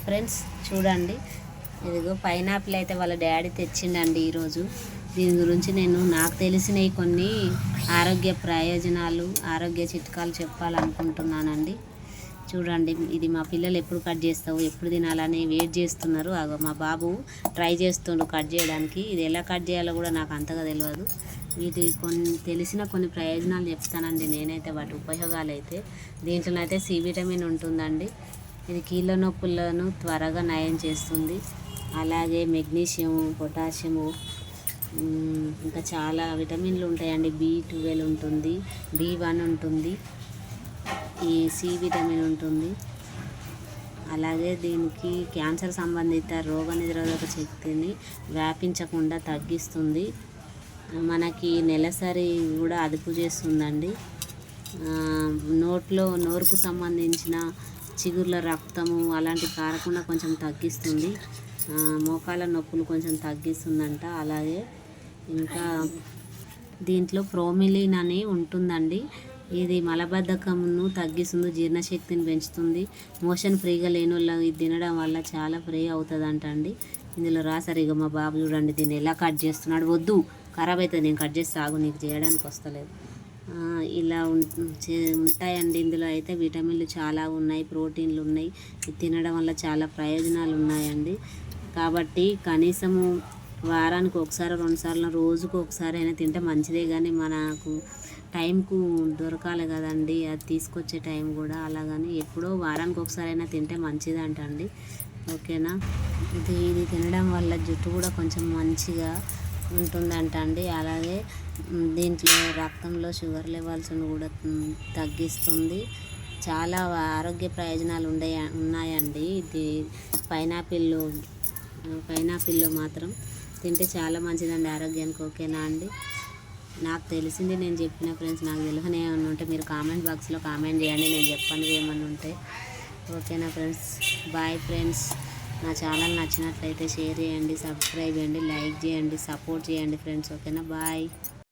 Friends చూడండి, ఇదిగో pineapple అయితే వాళ్ళ డాడీ తెచ్చిండండి ఈరోజు. దీని గురించి నేను నాకు తెలిసినవి కొన్ని ఆరోగ్య ప్రయోజనాలు, ఆరోగ్య చిట్కాలు చెప్పాలనుకుంటున్నానండి. చూడండి, ఇది మా పిల్లలు ఎప్పుడు కట్ చేస్తావు, ఎప్పుడు తినాలని వెయిట్ చేస్తున్నారు. మా బాబు ట్రై చేస్తుండు కట్ చేయడానికి. ఇది ఎలా కట్ చేయాలో కూడా నాకు అంతగా తెలియదు. వీటి తెలిసిన కొన్ని ప్రయోజనాలు చెప్తానండి నేనైతే, వాటి ఉపయోగాలు అయితే. దీంట్లోనైతే సి విటమిన్ ఉంటుందండి. ఇది కీళ్ళ నొప్పులను త్వరగా నయం చేస్తుంది. అలాగే మెగ్నీషియము, పొటాషియము, ఇంకా చాలా విటమిన్లు ఉంటాయండి. B12 ఉంటుంది, B1 ఉంటుంది, ఈ సి విటమిన్ ఉంటుంది. అలాగే దీనికి క్యాన్సర్ సంబంధిత రోగనిరోధక శక్తిని వ్యాపించకుండా తగ్గిస్తుంది. మనకి నెలసరి కూడా అదుపు చేస్తుందండి. నోరుకు సంబంధించిన చిగుర్ల రక్తము అలాంటి కారకుండా కొంచెం తగ్గిస్తుంది. మోకాల నొప్పులు కొంచెం తగ్గిస్తుందంట. అలాగే ఇంకా దీంట్లో ప్రోమిలిన్ అని ఉంటుందండి. ఇది మలబద్ధకంను తగ్గిస్తుంది, జీర్ణశక్తిని పెంచుతుంది. మోషన్ ఫ్రీగా లేని వాళ్ళు ఇది తినడం వల్ల చాలా ఫ్రీ అవుతుందంట అండి. ఇందులో రాసారు. ఇక మా బాబు చూడండి, దీన్ని ఎలా కట్ చేస్తున్నాడు. వద్దు, ఖరాబ్ అవుతుంది, నేను కట్ చేసి సాగు, నీకు చేయడానికి వస్తలేదు. ఇలా ఉంటాయండి. ఇందులో అయితే విటమిన్లు చాలా ఉన్నాయి, ప్రోటీన్లు ఉన్నాయి. ఇది తినడం వల్ల చాలా ప్రయోజనాలు ఉన్నాయండి. కాబట్టి కనీసము వారానికి ఒకసారి, 2 సార్లు, రోజుకు ఒకసారి అయినా తింటే మంచిదే. కానీ మనకు టైంకు దొరకాలి కదండి, అది తీసుకొచ్చే టైం కూడా. అలాగని ఎప్పుడో వారానికి ఒకసారి అయినా తింటే మంచిదంట అండి. ఓకేనా. ఇది తినడం వల్ల జుట్టు కూడా కొంచెం మంచిగా ఉంటుందంట అండి. అలాగే దీంట్లో రక్తంలో షుగర్ లెవెల్స్ను కూడా తగ్గిస్తుంది. చాలా ఆరోగ్య ప్రయోజనాలు ఉన్నాయండి. ఇది పైనాపిల్లో మాత్రం తింటే చాలా మంచిదండి ఆరోగ్యానికి. ఓకేనా అండి. నాకు తెలిసింది నేను చెప్పిన ఫ్రెండ్స్. నాకు తెలియని ఏమన్నా ఉంటే మీరు కామెంట్ బాక్స్లో కామెంట్ చేయండి, నేను చెప్పండి ఏమన్నా ఉంటే. ఓకేనా ఫ్రెండ్స్. Bye friends. నా ఛానల్ నచ్చినట్లయితే షేర్ చేయండి, సబ్స్క్రైబ్ చేయండి, లైక్ చేయండి, సపోర్ట్ చేయండి ఫ్రెండ్స్. ఓకేనా. బాయ్.